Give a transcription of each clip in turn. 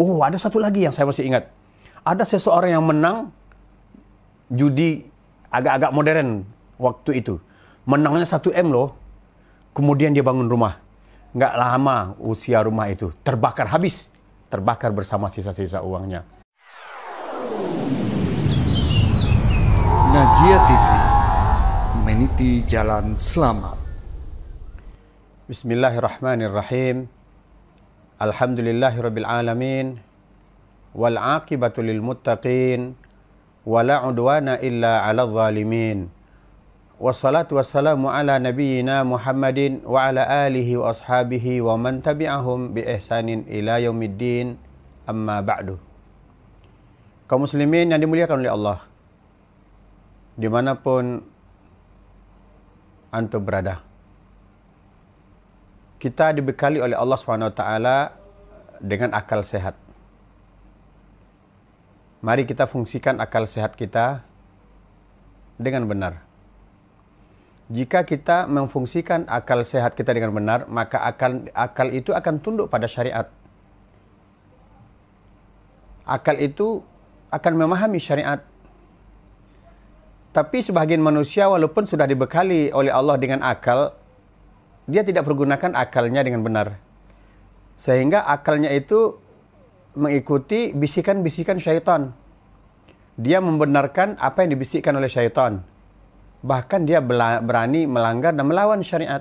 Oh, ada satu lagi yang saya masih ingat. Ada seseorang yang menang judi agak-agak modern waktu itu. Menangnya 1 M loh. Kemudian dia bangun rumah. Nggak lama usia rumah itu terbakar habis. Terbakar bersama sisa-sisa uangnya. Najia TV, meniti jalan selamat. Bismillahirrahmanirrahim. Alhamdulillahirabbil alamin. Wal 'aqibatu lil muttaqin. Wala 'udwana illa 'alal zalimin. Wassalatu wassalamu ala nabiyyina Muhammadin wa ala alihi wa ashabihi wa man tabi'ahum bi ihsanin ila yaumiddin. Amma ba'du. Kaum muslimin yang dimuliakan oleh Allah, dimanapun antum berada, kita dibekali oleh Allah SWT dengan akal sehat. Mari kita fungsikan akal sehat kita dengan benar. Jika kita memfungsikan akal sehat kita dengan benar, maka akal itu akan tunduk pada syariat. Akal itu akan memahami syariat. Tapi sebagian manusia walaupun sudah dibekali oleh Allah dengan akal, dia tidak pergunakan akalnya dengan benar. Sehingga akalnya itu mengikuti bisikan-bisikan syaitan. Dia membenarkan apa yang dibisikkan oleh syaitan. Bahkan dia berani melanggar dan melawan syariat.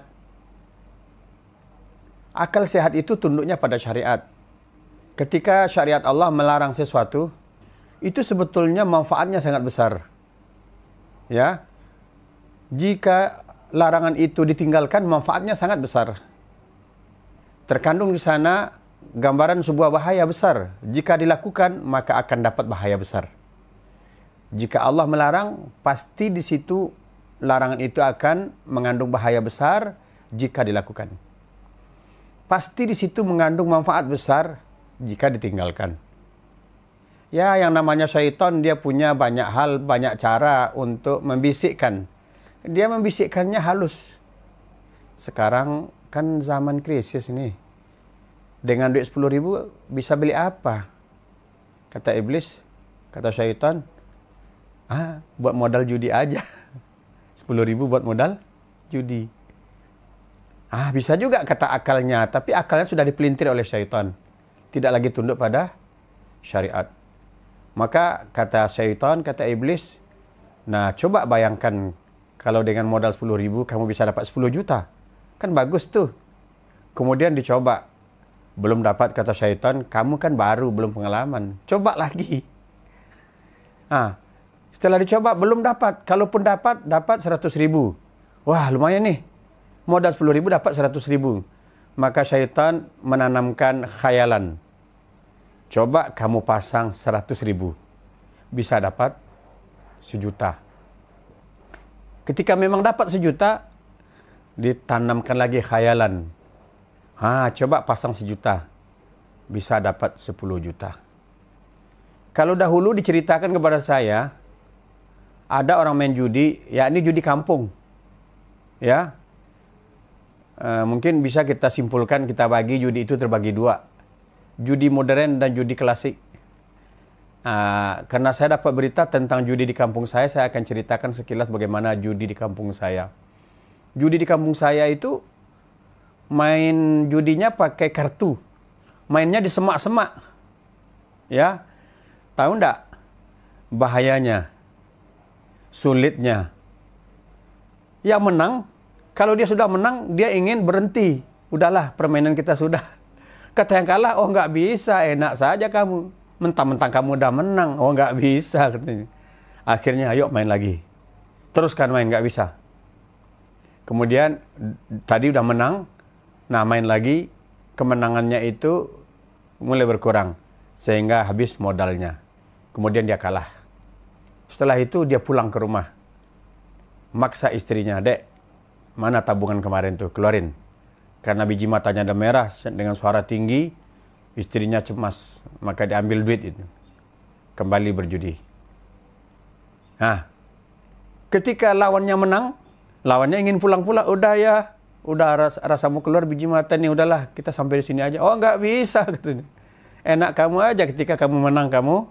Akal sehat itu tunduknya pada syariat. Ketika syariat Allah melarang sesuatu, itu sebetulnya manfaatnya sangat besar. Ya, jika larangan itu ditinggalkan, manfaatnya sangat besar. Terkandung di sana gambaran sebuah bahaya besar. Jika dilakukan, maka akan dapat bahaya besar. Jika Allah melarang, pasti di situ larangan itu akan mengandung bahaya besar jika dilakukan. Pasti di situ mengandung manfaat besar jika ditinggalkan. Ya, yang namanya syaitan, dia punya banyak hal, banyak cara untuk membisikkan. Dia membisikkannya halus. Sekarang kan zaman krisis nih. Dengan duit 10.000 bisa beli apa? Kata iblis, kata syaitan, buat modal judi aja. 10.000 buat modal judi. Bisa juga kata akalnya, tapi akalnya sudah dipelintir oleh syaitan. Tidak lagi tunduk pada syariat. Maka kata syaitan, kata iblis, nah coba bayangkan kalau dengan modal 10.000 kamu bisa dapat 10 juta. Kan bagus tuh. Kemudian dicoba. Belum dapat, kata syaitan, kamu kan baru, belum pengalaman. Coba lagi. Setelah dicoba, belum dapat. Kalaupun dapat 100.000. Wah, lumayan nih. Modal 10.000 dapat 100.000. Maka syaitan menanamkan khayalan. Coba kamu pasang 100.000. Bisa dapat 1 juta. Ketika memang dapat 1 juta, ditanamkan lagi khayalan. Coba pasang 1 juta. Bisa dapat 10 juta. Kalau dahulu diceritakan kepada saya, ada orang main judi, yakni judi kampung. Ya, mungkin bisa kita simpulkan, kita bagi judi itu terbagi 2. Judi modern dan judi klasik. Karena saya dapat berita tentang judi di kampung saya akan ceritakan sekilas bagaimana judi di kampung saya. Judi di kampung saya itu main judinya pakai kartu. Mainnya di semak-semak. Ya. Tahu enggak bahayanya? Sulitnya. Yang menang, kalau dia sudah menang, dia ingin berhenti. Udahlah, permainan kita sudah. Kata yang kalah, nggak bisa, enak saja kamu. Mentang-mentang kamu udah menang, nggak bisa. Katanya. Akhirnya, ayo main lagi. Teruskan main, nggak bisa. Kemudian, tadi udah menang, main lagi, kemenangannya itu mulai berkurang. Sehingga habis modalnya. Kemudian dia kalah. Setelah itu, dia pulang ke rumah. Maksa istrinya, Dek, mana tabungan kemarin tuh, keluarin. Karena biji matanya ada merah, dengan suara tinggi, istrinya cemas. Maka diambil duit itu. Kembali berjudi. Ketika lawannya menang, lawannya ingin pulang-pulang. Udah rasamu keluar biji mata nih, udahlah kita sampai di sini aja. Nggak bisa. Katanya. Enak kamu aja ketika kamu menang kamu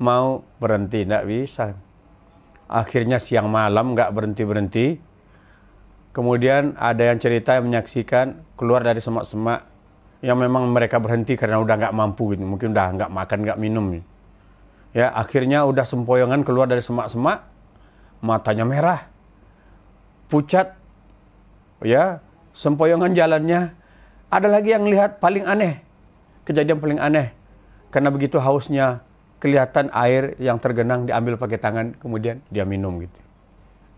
mau berhenti, tidak bisa. Akhirnya siang malam nggak berhenti-berhenti. Kemudian ada yang cerita yang menyaksikan keluar dari semak-semak yang memang mereka berhenti karena udah nggak mampu gitu. Mungkin udah nggak makan, nggak minum. Ya, akhirnya udah sempoyongan keluar dari semak-semak, matanya merah, pucat, ya, sempoyongan jalannya. Ada lagi yang lihat paling aneh, kejadian paling aneh, karena begitu hausnya, kelihatan air yang tergenang diambil pakai tangan, kemudian dia minum gitu.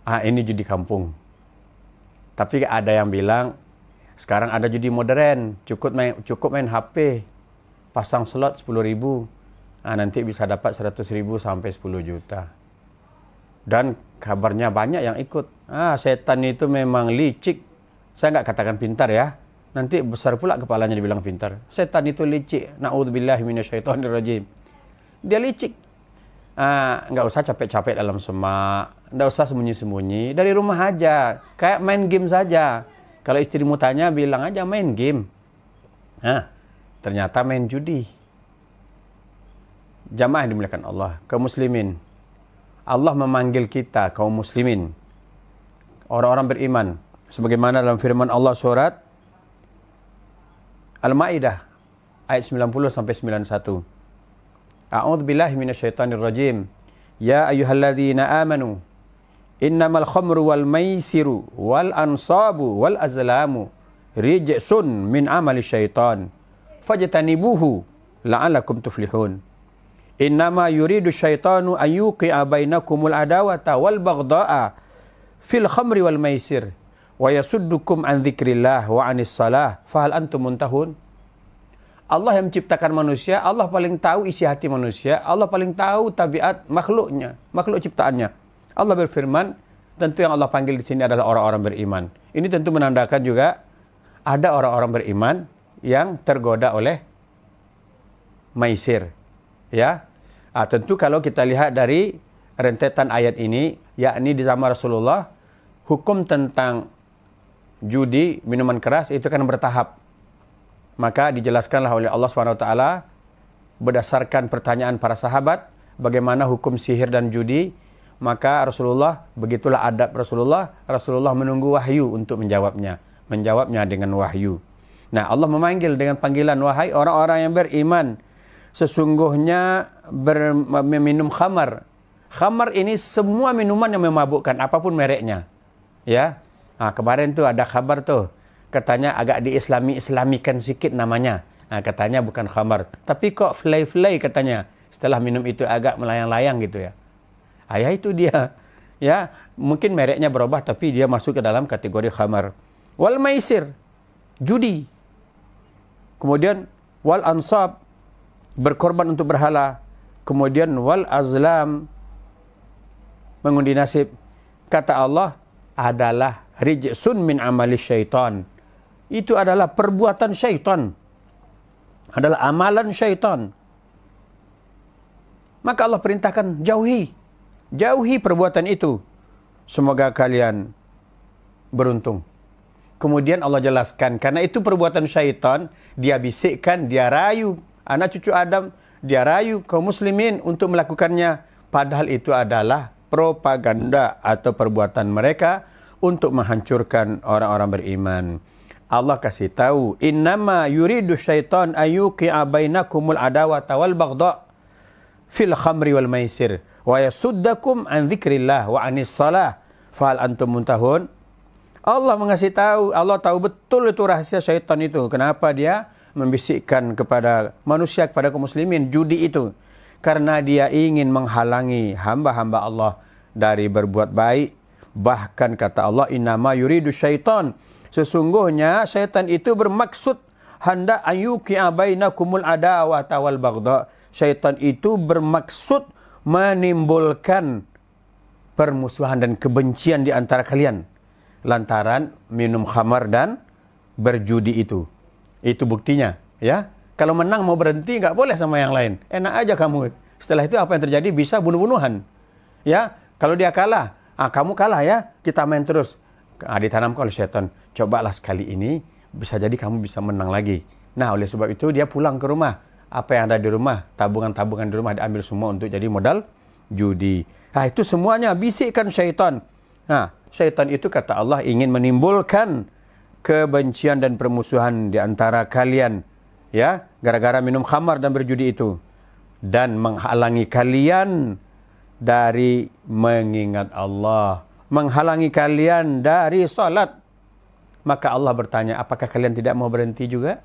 Ini judi kampung. Tapi ada yang bilang, sekarang ada judi modern, cukup main HP, pasang slot 10.000, nanti bisa dapat 100.000 sampai 10 juta. Dan kabarnya banyak yang ikut. Setan itu memang licik. Saya nggak katakan pintar ya. Nanti besar pula kepalanya dibilang pintar. Setan itu licik. Na'udzubillahi minasyaitonirrajim. Dia licik. Nggak usah capek-capek dalam semak. Nggak usah sembunyi-sembunyi. Dari rumah aja. Kayak main game saja. Kalau istrimu tanya, bilang aja main game. Ternyata main judi. Jamaah yang dimuliakan Allah, kaum muslimin. Allah memanggil kita, kaum muslimin, orang-orang beriman. Sebagaimana dalam firman Allah surat Al-Ma'idah, ayat 90-91. A'udzubillahi minasyaitonirrajim. Ya ayyuhalladzina amanu. Innamal khamru wal maisiru wal ansabu wal azlamu rijsun min amali syaitan. Fajtanibuhu la'alakum tuflihun. Innama yuridu syaitanu ayyuqi'a bainakumul adawata wal baghdha'a fil khamri wal maisir wa yasuddukum an dzikrillah wa anis salah fahal antum muntahun. Allah yang menciptakan manusia, Allah paling tahu isi hati manusia, Allah paling tahu tabiat makhluknya, makhluk ciptaannya. Allah berfirman, tentu yang Allah panggil di sini adalah orang-orang beriman. Ini tentu menandakan juga ada orang-orang beriman yang tergoda oleh maisir. Ya, tentu kalau kita lihat dari rentetan ayat ini, yakni di zaman Rasulullah, hukum tentang judi, minuman keras itu kan bertahap. Maka dijelaskanlah oleh Allah SWT berdasarkan pertanyaan para sahabat, bagaimana hukum sihir dan judi. Maka Rasulullah, begitulah adab Rasulullah menunggu wahyu untuk menjawabnya dengan wahyu. Nah, Allah memanggil dengan panggilan, wahai orang-orang yang beriman, sesungguhnya meminum khamar. Khamar ini semua minuman yang memabukkan, apapun mereknya. Ya, kemarin tuh ada kabar tuh, katanya agak diislamikan sedikit namanya. Katanya bukan khamar, tapi kok flay katanya. Setelah minum itu agak melayang-layang gitu ya. Ya itu dia. Ya, mungkin mereknya berubah, tapi dia masuk ke dalam kategori khamar. Wal maisir, judi. Kemudian wal ansab, berkorban untuk berhala. Kemudian wal azlam, mengundi nasib. Kata Allah, adalah rijsun min amali syaitan. Itu adalah perbuatan syaitan, adalah amalan syaitan. Maka Allah perintahkan, jauhi perbuatan itu. Semoga kalian beruntung. Kemudian Allah jelaskan, karena itu perbuatan syaitan, dia bisikkan, dia rayu anak cucu Adam, dia rayu kaum muslimin untuk melakukannya. Padahal itu adalah propaganda atau perbuatan mereka untuk menghancurkan orang-orang beriman. Allah kasih tahu, innama yuridu syaitan ayyuqi'a bainakumul adawata wal baghdha fil khamri wal maisir wa yasuddakum an dzikrillah wa anis salah fahal antum muntahun. Allah mengasih tahu, Allah tahu betul itu rahasia syaitan itu. Kenapa dia membisikkan kepada manusia, kepada kaum muslimin judi itu? Karena dia ingin menghalangi hamba-hamba Allah dari berbuat baik. Bahkan kata Allah, innama yuridu syaitan, sesungguhnya syaitan itu bermaksud hendak ayyuqi'a bainakumul adawata wal baghdha. Syaitan itu bermaksud menimbulkan permusuhan dan kebencian di antara kalian lantaran minum khamar dan berjudi itu. Itu buktinya, ya. Kalau menang mau berhenti nggak boleh sama yang lain. Enak aja kamu. Setelah itu apa yang terjadi? Bisa bunuh-bunuhan. Ya, kalau dia kalah, kamu kalah ya, kita main terus. Ditanamkan oleh syaitan. Cobalah sekali ini, bisa jadi kamu bisa menang lagi. Nah, oleh sebab itu dia pulang ke rumah. Apa yang ada di rumah, tabungan-tabungan di rumah diambil semua untuk jadi modal judi. Nah, itu semuanya bisikkan syaitan. Nah, syaitan itu kata Allah ingin menimbulkan kebencian dan permusuhan di antara kalian. Ya, gara-gara minum khamar dan berjudi itu. Dan menghalangi kalian dari mengingat Allah. Menghalangi kalian dari salat. Maka Allah bertanya, apakah kalian tidak mau berhenti juga?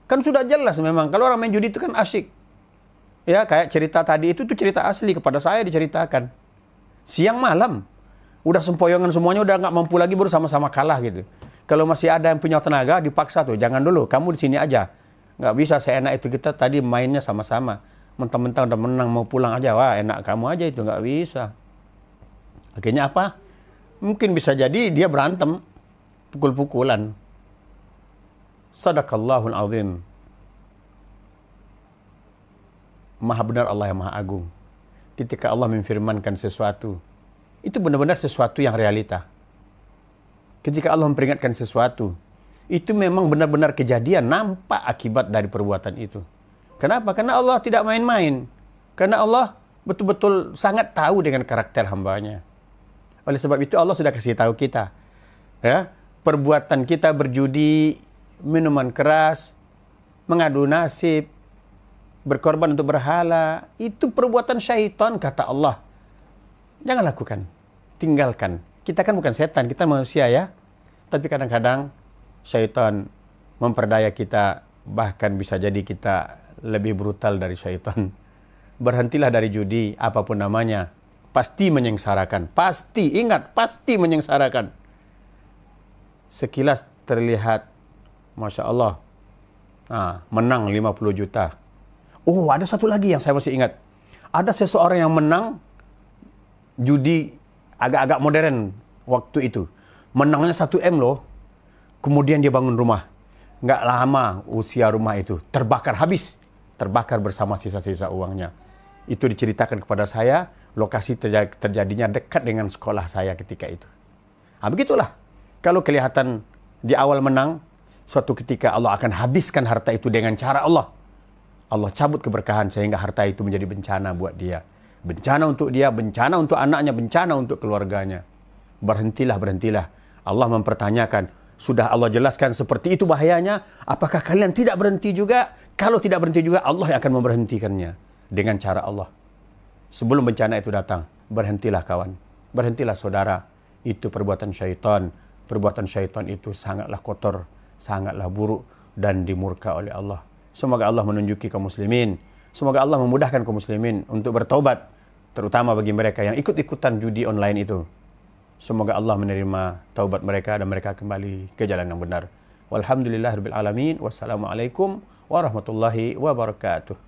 Kan sudah jelas memang, kalau orang main judi itu kan asyik. Ya, kayak cerita tadi itu cerita asli kepada saya diceritakan. Siang malam. Udah sempoyongan semuanya, udah nggak mampu lagi, baru sama-sama kalah gitu. Kalau masih ada yang punya tenaga, dipaksa tuh, jangan dulu, kamu di sini aja. Nggak bisa seenak itu, kita tadi mainnya sama-sama. Mentang-mentang udah menang, mau pulang aja, wah enak kamu aja itu, nggak bisa. Akhirnya apa? Mungkin bisa jadi dia berantem, pukul-pukulan. Sadaqallahul azim. Maha benar Allah yang maha agung. Ketika Allah memfirmankan sesuatu, itu benar-benar sesuatu yang realita. Ketika Allah memperingatkan sesuatu, itu memang benar-benar kejadian, nampak akibat dari perbuatan itu. Kenapa? Karena Allah tidak main-main. Karena Allah betul-betul sangat tahu dengan karakter hambanya. Oleh sebab itu Allah sudah kasih tahu kita. Ya, perbuatan kita berjudi, minuman keras, mengadu nasib, berkorban untuk berhala, itu perbuatan syaitan kata Allah. Jangan lakukan, tinggalkan. Kita kan bukan setan, kita manusia ya. Tapi kadang-kadang syaitan memperdaya kita, bahkan bisa jadi kita lebih brutal dari syaitan. Berhentilah dari judi, apapun namanya. Pasti menyengsarakan. Pasti, ingat, pasti menyengsarakan. Sekilas terlihat, Masya Allah, menang 50 juta. Oh, ada satu lagi yang saya masih ingat. Ada seseorang yang menang judi agak-agak modern waktu itu. Menangnya 1 M loh. Kemudian dia bangun rumah. Nggak lama usia rumah itu terbakar habis. Terbakar bersama sisa-sisa uangnya. Itu diceritakan kepada saya. Lokasi terjadinya dekat dengan sekolah saya ketika itu. Begitulah. Kalau kelihatan di awal menang, suatu ketika Allah akan habiskan harta itu dengan cara Allah. Allah cabut keberkahan sehingga harta itu menjadi bencana buat dia. Bencana untuk dia, bencana untuk anaknya, bencana untuk keluarganya. Berhentilah, berhentilah. Allah mempertanyakan, sudah Allah jelaskan seperti itu bahayanya, apakah kalian tidak berhenti juga? Kalau tidak berhenti juga, Allah yang akan memberhentikannya dengan cara Allah. Sebelum bencana itu datang, berhentilah kawan. Berhentilah saudara. Itu perbuatan syaitan. Perbuatan syaitan itu sangatlah kotor, sangatlah buruk dan dimurka oleh Allah. Semoga Allah menunjuki kaum muslimin. Semoga Allah memudahkan kaum muslimin untuk bertaubat, terutama bagi mereka yang ikut-ikutan judi online itu. Semoga Allah menerima taubat mereka dan mereka kembali ke jalan yang benar. Walhamdulillahirabbil alamin. Wassalamualaikum warahmatullahi wabarakatuh.